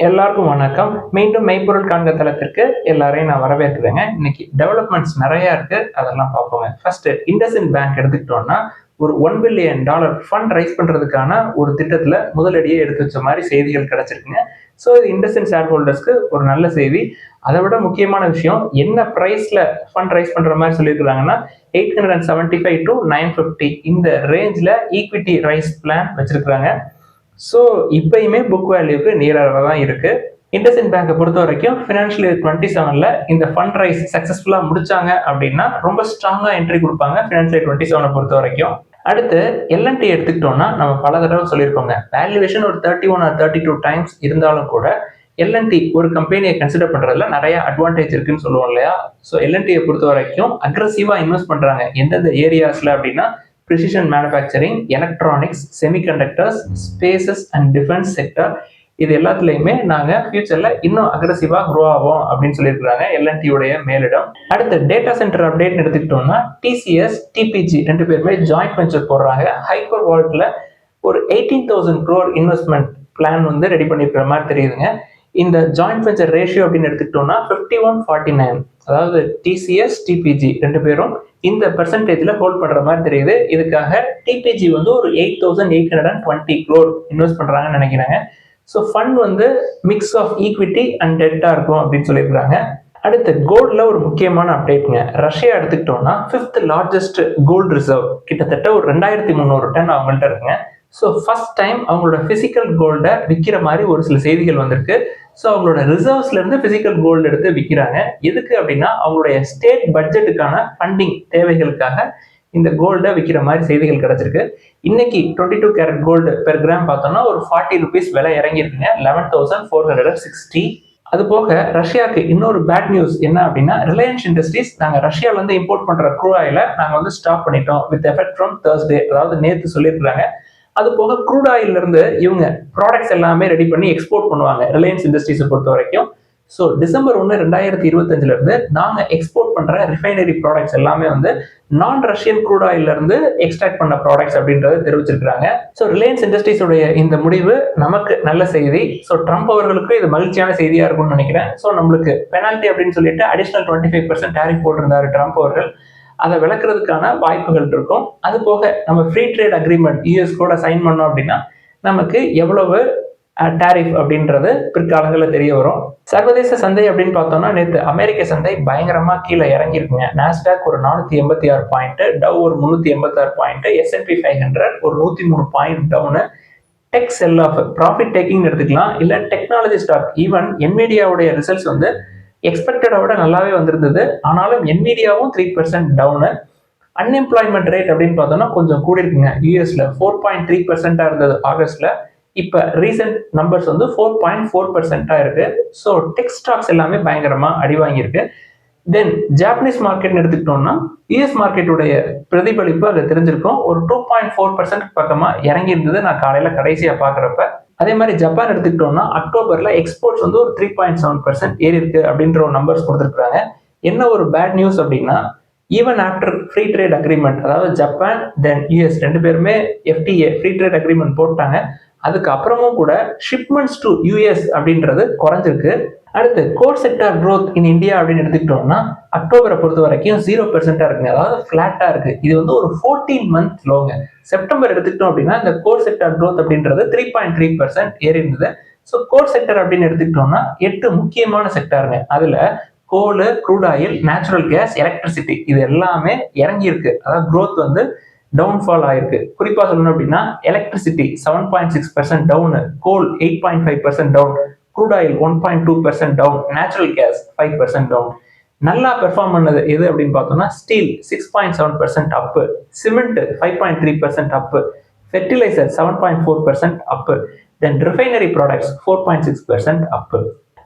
எல்லாருக்கும் வணக்கம். மீண்டும் மெய்ப்பொருள் காண்க தளத்திற்கு எல்லாரையும் நான் வரவேற்கிறேங்க. இன்னைக்கு டெவலப்மெண்ட்ஸ் நிறைய இருக்கு, அதெல்லாம் பார்ப்போங்க. ஃபர்ஸ்ட் இண்டஸ்இண்ட் பேங்க் எடுத்துக்கிட்டோம்னா ஒரு $1 பில்லியன் ஃபண்ட் ரைஸ் பண்றதுக்கான ஒரு திட்டத்துல முதலடியை எடுத்து வச்ச மாதிரி செய்திகள் கிடைச்சிருக்குங்க. ஸோ இது இண்டஸ்இண்ட் ஷேர் ஹோல்டர்ஸ்க்கு ஒரு நல்ல செய்தி. அதை விட முக்கியமான விஷயம், என்ன பிரைஸ்ல ஃபண்ட் ரைஸ் பண்ற மாதிரி சொல்லியிருக்காங்கன்னா 875 to 950 இந்த ரேஞ்சில் ஈக்விட்டி ரைஸ் பிளான் வச்சிருக்காங்க. ஸோ இப்பயுமே புக் வேல்யூக்கு நியராக தான் இருக்கு. இண்டஸ்இண்ட் பேங்கை பொறுத்த வரைக்கும் ஃபினான்ஷியல் இயர் 27ல இந்த ஃபண்ட் ரைஸ் சக்ஸஸ்ஃபுல்லாக முடிச்சாங்க அப்படின்னா ரொம்ப ஸ்ட்ராங்காக என்ட்ரி கொடுப்பாங்க ஃபினான்ஷியல் இயர் 27 பொறுத்த வரைக்கும். அடுத்து எல்என்டி எடுத்துக்கிட்டோம்னா நம்ம பல தடவை சொல்லியிருக்கோங்க, வேல்யூவேஷன் ஒரு 31 or 32 டைம்ஸ் இருந்தாலும் கூட எல்என்டி ஒரு கம்பெனியை கன்சிடர் பண்றதுல நிறைய அட்வான்டேஜ் இருக்குன்னு சொல்லுவோம் இல்லையா. ஸோ எல்என்டியை பொறுத்த வரைக்கும் அக்ரெசிவா இன்வெஸ்ட் பண்றாங்க. எந்தெந்த ஏரியாஸ்ல அப்படின்னா precision manufacturing, electronics, semiconductors, spaces and defence sector, இது எல்லாத்துலயுமே நாங்க ஃபியூச்சர்ல இன்னும் அக்ரெசிவா க்ரோ ஆகும் அப்படின்னு சொல்லியிருக்காங்க எல்என்டியோடைய மேலிடம். அடுத்து டேட்டா சென்டர் அப்டேட் எடுத்துக்கிட்டோம்னா டிசிஎஸ், டிபிஜி ரெண்டு பேருமே ஜாயிண்ட் வெஞ்சர் போடுறாங்க. ஹைப்பர் வால்ட்ல ஒரு 18,000 crore இன்வெஸ்ட்மெண்ட் பிளான் வந்து ரெடி பண்ணிருக்கிற மாதிரி தெரியுதுங்க. இந்த ஜாயிண்ட் வெஞ்சர் ரேஷியோ அப்படின்னு எடுத்துக்கிட்டோம்னா 51-49, அதாவது டிசிஎஸ் டிபிஜி ரெண்டு பேரும் இந்த பெர்சன்டேஜ்ல ஹோல்ட் பண்ற மாதிரி தெரியுது. இதுக்காக டிபிஜி வந்து ஒரு 8,820 crore இன்வெஸ்ட் பண்றாங்கன்னு நினைக்கிறாங்க. ஸோ ஃபண்ட் வந்து மிக்ஸ் ஆஃப் ஈக்விட்டி அண்ட் டெட்டா இருக்கும் அப்படின்னு சொல்லியிருக்காங்க. அடுத்து கோல்ட்ல ஒரு முக்கியமான அப்டேட்ங்க. ரஷ்யா எடுத்துக்கிட்டோம்னா 5th லார்ஜஸ்ட் கோல்டு ரிசர்வ், கிட்டத்தட்ட ஒரு 2300 டன் அவங்கள்ட்ட இருக்குங்க. ஸோ ஃபர்ஸ்ட் டைம் அவங்களோட பிசிக்கல் கோல்டை விற்கிற மாதிரி ஒரு சில செய்திகள் வந்திருக்கு. ஸோ அவங்களோட ரிசர்வ்ஸ்ல இருந்து பிசிக்கல் கோல்டு எடுத்து விற்கிறாங்க. எதுக்கு அப்படின்னா அவங்களுடைய ஸ்டேட் பட்ஜெட்டுக்கான ஃபண்டிங் தேவைகளுக்காக இந்த கோல்டை விற்கிற மாதிரி செய்திகள் கிடைச்சிருக்கு. இன்னைக்கு 22 கேரட் கோல்டு பெர் கிராம் பார்த்தோம்னா ஒரு 40 rupees விலை இறங்கியிருக்குங்க, 11,460. அது போக ரஷ்யாவுக்கு இன்னொரு பேட் நியூஸ் என்ன அப்படின்னா, ரிலையன்ஸ் இண்டஸ்ட்ரீஸ் நாங்கள் ரஷ்யால இருந்து இம்போர்ட் பண்ற க்ரூட் ஆயிலை நாங்கள் வந்து ஸ்டாப் பண்ணிட்டோம் வித் எஃபெக்ட் ஃப்ரம் Thursday, அதாவது நேற்று சொல்லியிருக்காங்க. அது போக க்ரூட் ஆயில இருந்து இவங்க ப்ராடக்ட்ஸ் எல்லாமே ரெடி பண்ணி எக்ஸ்போர்ட் பண்ணுவாங்க ரிலையன்ஸ் இண்டஸ்ட்ரீஸை பொறுத்த வரைக்கும். ஸோ December 1, 2025 இருந்து நாங்கள் எக்ஸ்போர்ட் பண்ற ரிஃபைனரி ப்ராடக்ட்ஸ் எல்லாமே வந்து நான் ரஷ்யன் க்ரூட் ஆயில இருந்து எக்ஸ்ட்ராக்ட் பண்ண ப்ராடக்ட்ஸ் அப்படின்றத தெரிவிச்சிருக்காங்க. ஸோ ரிலையன்ஸ் இண்டஸ்ட்ரீஸோடைய இந்த முடிவு நமக்கு நல்ல செய்தி. ஸோ ட்ரம்ப் அவர்களுக்கு இது மகிழ்ச்சியான செய்தியா இருக்கும்னு நினைக்கிறேன். ஸோ நம்மளுக்கு பெனால்டி அப்படின்னு சொல்லிட்டு அடிஷனல் 25% டேரிஃப் போட்டிருந்தாரு ட்ரம்ப் அவர்கள். அதை விளக்குறதுக்கான வாய்ப்புகள் இருக்கும். அது போக நம்ம ஃப்ரீ ட்ரேட் அக்ரிமெண்ட் யூஎஸ் கூட சைன் பண்ணோம் அப்படின்னா நமக்கு எவ்வளவு டேரிஃப் அப்படின்றது பிற்காலங்களில் தெரிய வரும். சர்வதேச சந்தை அப்படின்னு பார்த்தோம்னா நேற்று அமெரிக்க சந்தை பயங்கரமா கீழே இறங்கியிருக்குங்க. நாஸ்டாக் ஒரு 486 பாயிண்ட், டவ் ஒரு 386 பாயிண்ட், S&P 500 ஒரு 103 point down. Tech sell off, profit taking எடுத்துக்கலாம், இல்லை டெக்னாலஜி ஸ்டாக். ஈவன் என்விடியாவுடைய ரிசல்ட்ஸ் வந்து எக்ஸ்பெக்டடை விட நல்லாவே வந்திருந்தது. ஆனாலும் என்விடியாவும் 3% டவுனு. அன்எம்ப்ளாய்மெண்ட் ரேட் அப்படின்னு பார்த்தோம்னா கொஞ்சம் கூடி இருக்குங்க. யூஎஸ்ல 4.3% இருந்தது ஆகஸ்ட்ல. இப்ப ரீசெண்ட் நம்பர்ஸ் வந்து 4.4% இருக்கு. ஸோ டெக் ஸ்டாக்ஸ் எல்லாமே பயங்கரமா அடி வாங்கியிருக்கு. தென் ஜாப்பனீஸ் மார்க்கெட் எடுத்துக்கிட்டோம்னா யூஎஸ் மார்க்கெட்டுடைய பிரதிபலிப்பு அது தெரிஞ்சிருக்கும். ஒரு 2.4% பக்கமா இறங்கி இருந்தது நான் காலையில கடைசியா பாக்குறப்ப. அதே மாதிரி ஜப்பான் எடுத்துக்கிட்டோம்னா அக்டோபர்ல எக்ஸ்போர்ட்ஸ் வந்து ஒரு 3.7% ஏறி இருக்கு அப்படின்ற ஒரு நம்பர்ஸ் கொடுத்துருக்காங்க. என்ன ஒரு பேட் நியூஸ் அப்படின்னா, even after free trade agreement, அதாவது ஜப்பான் தென் யூஎஸ் ரெண்டு பேருமே FTA ஃப்ரீ ட்ரேட் அக்ரிமெண்ட் போட்டாங்க. அதுக்கப்புறமும் கூட ஷிப்மெண்ட்ஸ் டு யூஎஸ் அப்படின்றது குறைஞ்சிருக்கு. அடுத்து core sector growth in India அப்படின்னு எடுத்துக்கிட்டோம்னா அக்டோபரை பொறுத்த வரைக்கும் 0% இருக்குங்க, அதாவது ஃபிளாட்டா இருக்கு. இது வந்து ஒரு 14 month லோங்க. செப்டம்பர் எடுத்துக்கிட்டோம் அப்படின்னா இந்த கோர் செக்டார் க்ரோத் அப்படின்றது 3.3% ஏறி இருந்தது. ஸோ கோர் செக்டர் அப்படின்னு எடுத்துக்கிட்டோம்னா 8 முக்கியமான செக்டாருங்க. அதுல coal, crude oil, natural gas, electricity இது எல்லாமே இறங்கி இருக்கு. அதாவது க்ரோத் வந்து டவுன்ஃபால் ஆயிருக்கு. குறிப்பா சொல்லணும் அப்படின்னா electricity 7.6% down, coal 8.5% down, crude oil 1.2% down, natural gas 5% down. நல்லா பெர்ஃபார்ம் பண்ணது எது அப்படின்னு பார்த்தோம்னா steel 6.7% up, cement 5.3% up, fertiliser 7.4% up, then refinery products 4.6% up.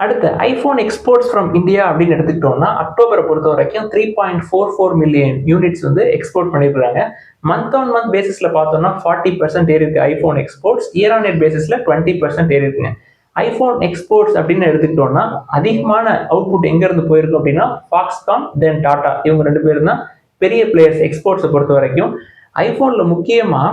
அடுத்து ஐபோன் எக்ஸ்போர்ட்ஸ் ஃப்ரம் இந்தியா அப்படின்னு எடுத்துக்கிட்டோம்னா அக்டோபரை பொறுத்த வரைக்கும் 3.44 மில்லியன் யூனிட்ஸ் வந்து எக்ஸ்போர்ட் பண்ணிருக்காங்க. மந்த் ஆன் மந்த் பேசிஸ்ல பார்த்தோம்னா 40% ஏறி இருக்கு iPhone exports. Year on year பேசிஸ்ல 20% ஏறி இருக்குங்க. ஐபோன் எக்ஸ்போர்ட்ஸ் அப்படின்னு எடுத்துக்கிட்டோம்னா அதிகமான அவுட்புட் எங்க இருந்து போயிருக்கு அப்படின்னா ஃபாக்ஸ்கான் தென் டாடா, இவங்க ரெண்டு பேரும் தான் பெரிய பிளேயர்ஸ் எக்ஸ்போர்ட்ஸை பொறுத்த வரைக்கும். ஐபோன்ல முக்கியமா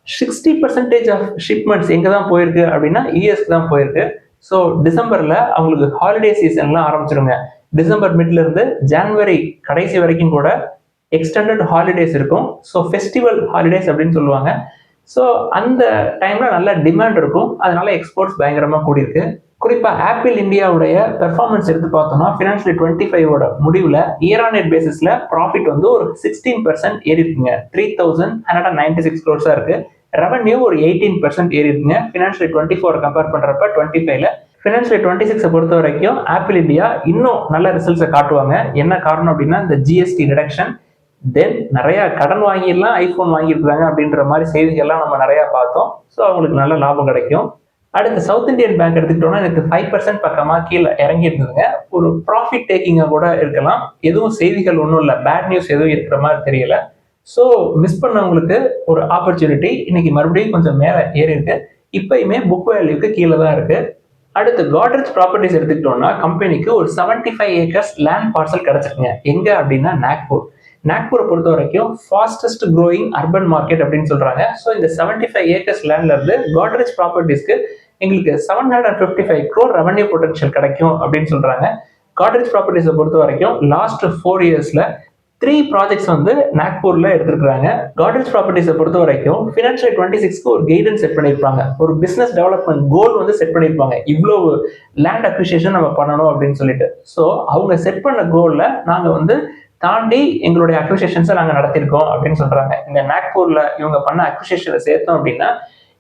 60% ஆஃப் ஷிப்மெண்ட்ஸ் எங்க தான் போயிருக்கு அப்படின்னா யூஎஸ்க்கு தான் போயிருக்கு. ஸோ டிசம்பர்ல அவங்களுக்கு ஹாலிடே சீசன்லாம் ஆரம்பிச்சிருங்க. டிசம்பர் மிட்ல இருந்து ஜனவரி கடைசி வரைக்கும் கூட எக்ஸ்டெண்டட் ஹாலிடேஸ் இருக்கும். ஸோ ஃபெஸ்டிவல் ஹாலிடேஸ் அப்படின்னு சொல்லுவாங்க. ஸோ அந்த டைம்ல நல்ல டிமாண்ட் இருக்கும். அதனால எக்ஸ்போர்ட்ஸ் பயங்கரமாக கூடியிருக்கு. குறிப்பாக ஆப்பிள் இந்தியாவுடைய பெர்ஃபார்மன்ஸ் எடுத்து பார்த்தோம்னா ஃபினான்ஷியல் 25 முடிவில் இயர் ஆன் இயர் பேசிஸ்ல ப்ராஃபிட் வந்து ஒரு 16% ஏறி இருக்குங்க. 3,196 crores இருக்கு. ரெவன்யூ ஒரு 18% ஏறி இருக்குங்க. ஃபினான்ஷியல் 24 கம்பேர் பண்றப்ப 25ல ஃபினான்ஷியல் 26 பொறுத்த வரைக்கும் ஆப்பிள் இந்தியா இன்னும் நல்ல ரிசல்ட்ஸை காட்டுவாங்க. என்ன காரணம் அப்படின்னா இந்த ஜிஎஸ்டி ரிடக்ஷன், தென் நிறைய கடன் வாங்கிலாம் ஐபோன் வாங்கியிருக்காங்க அப்படின்ற மாதிரி செய்திகள்லாம் நம்ம நிறைய பார்த்தோம். ஸோ அவங்களுக்கு நல்ல லாபம் கிடைக்கும். அடுத்து சவுத் இந்தியன் பேங்க் எடுத்துக்கிட்டோம்னா எனக்கு 5% பக்கமாக கீழே இறங்கி இருந்ததுங்க. ஒரு ப்ராஃபிட் டேக்கிங்காக கூட இருக்கலாம். எதுவும் செய்திகள் ஒன்றும் இல்லை, பேட் நியூஸ் எதுவும் இருக்கிற மாதிரி தெரியல. ஸோ மிஸ் பண்ணவங்களுக்கு ஒரு ஆப்பர்ச்சுனிட்டி. இன்னைக்கு மறுபடியும் கொஞ்சம் மேலே ஏறி இருக்கு. இப்பயுமே புக் வேல்யூக்கு கீழே தான் இருக்கு. அடுத்து காட்ரேஜ் ப்ராப்பர்ட்டிஸ் எடுத்துக்கிட்டோம்னா கம்பெனிக்கு ஒரு 75 acres லேண்ட் பார்சல் கிடைச்சிருக்குங்க. எங்க அப்படின்னா நாக்பூரை பொறுத்த வரைக்கும் ஃபாஸ்டஸ்ட் க்ரோயிங் அர்பன் மார்க்கெட் அப்படின்னு சொல்றாங்க. ஸோ இந்த 75 acres லேண்ட்ல இருந்து காட்ரேஜ் ப்ராப்பர்ட்டிஸ்க்கு எங்களுக்கு 755 crore ரெவன்யூ பொட்டன்ஷியல் கிடைக்கும் அப்படின்னு சொல்றாங்க. காட்ரேஜ் ப்ராப்பர்ட்டிஸை பொறுத்த வரைக்கும் லாஸ்ட் 4 yearsல 3 ப்ராஜெக்ட்ஸ் வந்து நாக்பூர்ல எடுத்திருக்காங்க. காட்ரேஜ் ப்ராப்பர்ட்டிஸை பொறுத்த வரைக்கும் ஃபினான்ஷியல் 26க்கு ஒரு கைடன்ஸ் செட் பண்ணியிருப்பாங்க. ஒரு பிசினஸ் டெவலப்மெண்ட் கோல் வந்து செட் பண்ணியிருப்பாங்க. இவ்வளவு லேண்ட் அக்விசிஷன் நம்ம பண்ணணும் அப்படின்னு சொல்லிட்டு. ஸோ அவங்க செட் பண்ண கோல்ல நாங்கள் வந்து தாண்டி எங்களுடைய அக்விசிஷன்ஸை நாங்கள் நடத்திருக்கோம் அப்படின்னு சொல்றாங்க. இந்த நாக்பூர்ல இவங்க பண்ண அக்விசிஷனை சேர்த்தோம் அப்படின்னா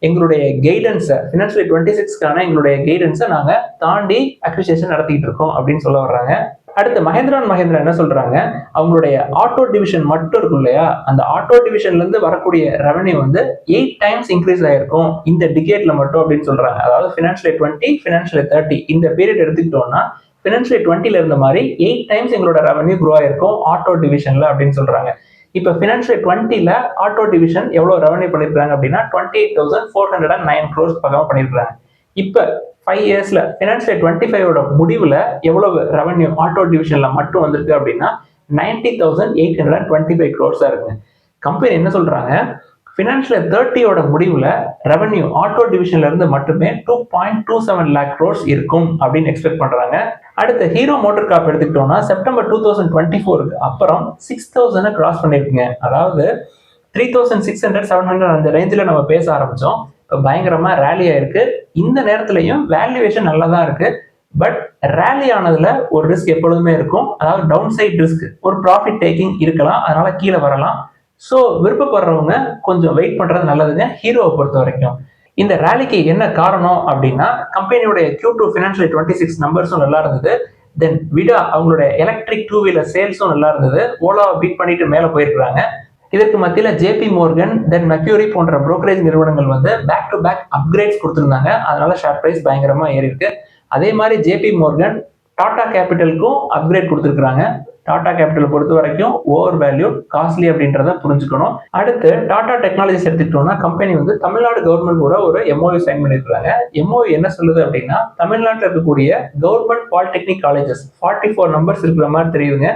எங்களுடைய கைடன்ஸை ஃபினான்ஷியல் 26க்கான எங்களுடைய கைடன்ஸை நாங்கள் தாண்டி அக்விசிஷன் நடத்திட்டு இருக்கோம் அப்படின்னு சொல்ல வர்றாங்க. அடுத்து மஹேந்திரா என்ன சொல்றாங்க, அவங்களுடைய ஆட்டோ டிவிஷன் மட்டும் இருக்கும் இல்லையா, அந்த ஆட்டோ டிவிஷன்ல இருந்து வரக்கூடிய ரெவன்யூ வந்து 8 times இன்க்ரீஸ் ஆயிருக்கும் இந்த டிகேட்ல மட்டும் அப்படின்னு சொல்றாங்க. அதாவது ஃபினான்ஷியல் 20 ஃபினான்ஷியல் 30 இந்த பீரியட் எடுத்துக்கிட்டோம்னா ஃபினான்ஷியல் 20ல இருந்த மாதிரி 8 times எங்களோட ரெவன்யூ க்ரோ ஆயிருக்கும் ஆட்டோ டிவிஷன்ல அப்படின்னு சொல்றாங்க. இப்போ ஃபினான்ஷியல் 20ல ஆட்டோ டிவிஷன் எவ்வளவு ரெவன்யூ பண்ணிருக்காங்க அப்படின்னா 28,409 crores பக்கமா பண்ணிருக்காங்க. இப்போ 5 yearsல ஃபினான்ஷியல் 25 முடிவுல எவ்வளவு ரெவன்யூ ஆட்டோ டிவிஷன்ல மட்டும் வந்திருக்கு அப்படின்னா 90,825 crores இருக்குங்க. கம்பெனி என்ன சொல்றாங்க, ஃபினான்ஷியல் 30 முடிவுல ரெவன்யூ ஆட்டோ டிவிஷன்ல இருந்து மட்டுமே 2.27 lakh crores இருக்கும் அப்படின்னு எக்ஸ்பெக்ட் பண்றாங்க. அடுத்து ஹீரோ மோட்டார் கார்ப் எடுத்துக்கிட்டோம்னா செப்டம்பர் 2024க்கு அப்புறம் 6,000 கிராஸ் பண்ணிருக்குங்க. அதாவது 3,600 700 அந்த ரேஞ்சில் நம்ம பேச ஆரம்பிச்சோம். இப்போ பயங்கரமா ரேலி ஆயிருக்கு. இந்த நேரத்திலையும் வேல்யூவேஷன் நல்லா தான் இருக்கு. பட் ரேலி ஆனதுல ஒரு ரிஸ்க் எப்பொழுதுமே இருக்கும். அதாவது டவுன் சைட் ரிஸ்க், ஒரு ப்ராஃபிட் டேக்கிங் இருக்கலாம், அதனால கீழே வரலாம். ஸோ விருப்பப்படுறவங்க கொஞ்சம் வெயிட் பண்றது நல்லதுங்க ஹீரோவை பொறுத்த வரைக்கும். இந்த ரேலிக்கு என்ன காரணம் அப்படின்னா கம்பெனியோட Q2 ஃபினான்ஷியல் 26 நம்பர்ஸும் நல்லா இருந்தது. தென் விடா அவங்களோட எலக்ட்ரிக் 2-wheeler சேல்ஸும் நல்லா இருந்தது. ஓலாவை பீட் பண்ணிட்டு மேலே போயிருக்காங்க. இதற்கு மத்தியில் JP Morgan தென் மெக்யூரி போன்ற புரோக்கரேஜ் நிறுவனங்கள் வந்து பேக் டு பேக் அப்கிரேட்ஸ் கொடுத்துருந்தாங்க. அதனால ஷேர் பிரைஸ் பயங்கரமா ஏறி இருக்கு. அதே மாதிரி JP Morgan டாடா கேபிட்டலுக்கும் அப்கிரேட் கொடுத்துருக்காங்க. டாடா கேபிட்டலை பொறுத்த வரைக்கும் ஓவர் வேல்யூ காஸ்ட்லி அப்படின்றத புரிஞ்சுக்கணும். அடுத்து டாடா டெக்னாலஜிஸ் எடுத்துக்கிட்டோம்னா கம்பெனி வந்து தமிழ்நாடு கவர்மெண்ட் கூட ஒரு MOU சைன் பண்ணியிருக்காங்க. MOU என்ன சொல்லுது அப்படின்னா தமிழ்நாட்டில் இருக்கக்கூடிய கவர்மெண்ட் பாலிடெக்னிக் காலேஜஸ் 44 நம்பர்ஸ் இருக்கிற மாதிரி தெரியுதுங்க.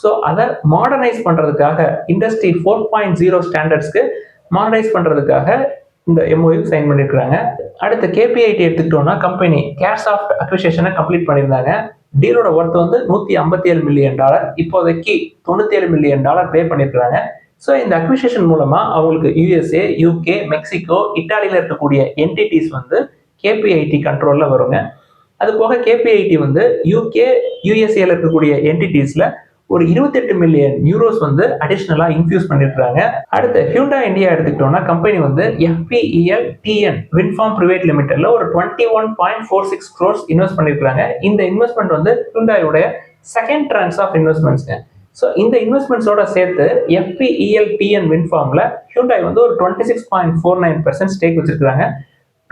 ஸோ அதை மாடர்னைஸ் பண்றதுக்காக இண்டஸ்ட்ரி 4.0 ஸ்டாண்டர்ட்ஸ்க்கு மாடர்னைஸ் பண்றதுக்காக இந்த MOU சைன் பண்ணியிருக்காங்க. அடுத்து KPIT எடுத்துக்கிட்டோம்னா கம்பெனி கேர்சாஃப்ட் அக்விசிஷனை கம்ப்ளீட் பண்ணியிருந்தாங்க. டீலோட ஒர்த் வந்து $157 million, இப்போதைக்கு $97 million பே பண்ணியிருக்காங்க. ஸோ இந்த அக்விசிஷன் மூலமா அவங்களுக்கு USA, UK, மெக்சிகோ, இட்டாலியில இருக்கக்கூடிய என்டிட்டிஸ் வந்து KPIT கண்ட்ரோல்ல வருங்க. அது போக KPIT வந்து UK, USAல இருக்கக்கூடிய என்டிட்டிஸ்ல ஒரு 28 million euros வந்து அடிஷனலா இன்ஃபியூஸ் பண்ணிருக்காங்க. அடுத்து ஹியூண்டாய் இந்தியா எடுத்துக்கிட்டோம்னா கம்பெனி வந்து FPEL TN வின்ஃபார்ம் பிரைவேட் லிமிடெட்ல ஒரு 21.46 crores இன்வெஸ்ட் பண்ணிருக்காங்க. இந்த இன்வெஸ்ட்மெண்ட் வந்து ஹியூண்டாயோட செகண்ட் ட்ரான்ஸ் ஆஃப் இன்வெஸ்ட்மெண்ட்ஸ்ங்க. ஸோ இந்த இன்வெஸ்ட்மெண்ட்ஸோட சேர்த்து FPEL TN வின்ஃபார்ம்ல ஹியூண்டாய் வந்து ஒரு 26.49% ஸ்டேக் வச்சிருக்காங்க.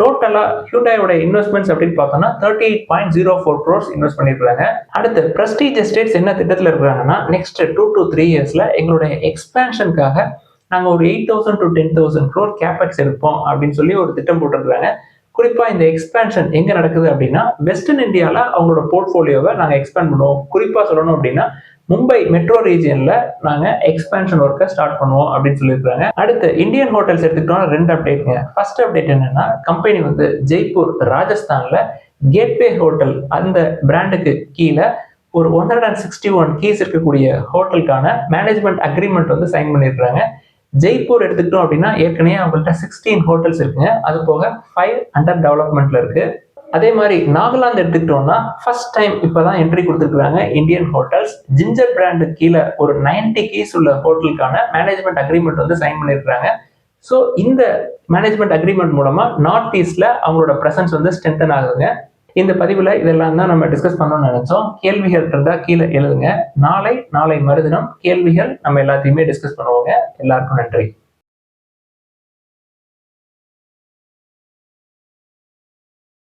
டோட்டலா ஹியூண்டாயோட இன்வெஸ்ட்மெண்ட்ஸ் அப்படின்னு பார்த்தோம்னா 38.04 crores இன்வெஸ்ட் பண்ணிருக்காங்க. அடுத்து பிரஸ்டீஜ் எஸ்டேட்ஸ் என்ன திட்டத்தில் இருக்கிறாங்கன்னா நெக்ஸ்ட் 2 to 3 yearsல எங்களுடைய எக்ஸ்பேன்ஷனுக்காக நாங்கள் ஒரு 8,000 to 10,000 crore கேபெக்ஸ் எடுப்போம் அப்படின்னு சொல்லி ஒரு திட்டம் போட்டிருக்காங்க. குறிப்பா இந்த எக்ஸ்பேன்ஷன் எங்க நடக்குது அப்படின்னா வெஸ்டர்ன் இந்தியால அவங்களோட போர்ட்ஃபோலியோவை நாங்கள் எக்ஸ்பேண்ட் பண்ணுவோம். குறிப்பா சொல்லணும் அப்படின்னா மும்பை மெட்ரோ ரீஜியன்ல நாங்க எக்ஸ்பேன்ஷன் ஒர்க்கை ஸ்டார்ட் பண்ணுவோம் அப்படின்னு சொல்லியிருக்காங்க. அடுத்து இந்தியன் ஹோட்டல்ஸ் எடுத்துக்கிட்டோம்னா 2 அப்டேட்ங்க. ஃபர்ஸ்ட் அப்டேட் என்னன்னா கம்பெனி வந்து ஜெய்ப்பூர் ராஜஸ்தான்ல கேட்வே ஹோட்டல் அந்த பிராண்டுக்கு கீழே ஒரு 161 கீஸ் இருக்கக்கூடிய ஹோட்டலுக்கான மேனேஜ்மெண்ட் அக்ரிமெண்ட் வந்து சைன் பண்ணியிருக்காங்க. ஜெய்ப்பூர் எடுத்துக்கிட்டோம் அப்படின்னா ஏற்கனவே அவங்கள்ட்ட 16 ஹோட்டல்ஸ் இருக்குங்க. அது போக 5 அண்டர் டெவலப்மெண்ட்ல இருக்கு. அதே மாதிரி நாகாலாந்து எடுத்துக்கிட்டோம்னா ஃபர்ஸ்ட் டைம் இப்பதான் என்ட்ரி கொடுத்துருக்காங்க இந்தியன் ஹோட்டல்ஸ். ஜிஞ்சர் பிராண்டு கீழே ஒரு 90 கீஸ் உள்ள ஹோட்டலுக்கான மேனேஜ்மெண்ட் அக்ரிமெண்ட் வந்து சைன் பண்ணியிருக்காங்க. ஸோ இந்த மேனேஜ்மெண்ட் அக்ரிமெண்ட் மூலமா நார்த் ஈஸ்ட்ல அவங்களோட பிரசன்ஸ் வந்து ஸ்ட்ரென்தன் ஆகுதுங்க. இந்த பதிவுல இதெல்லாம் தான் நம்ம டிஸ்கஸ் பண்ணணும்னு நினைச்சோம். கேள்விகள் இருந்தா கீழே எழுதுங்க. நாளை மறுதினம் கேள்விகள் நம்ம எல்லாத்தையுமே டிஸ்கஸ் பண்ணுவோங்க. எல்லாருக்கும் நன்றி.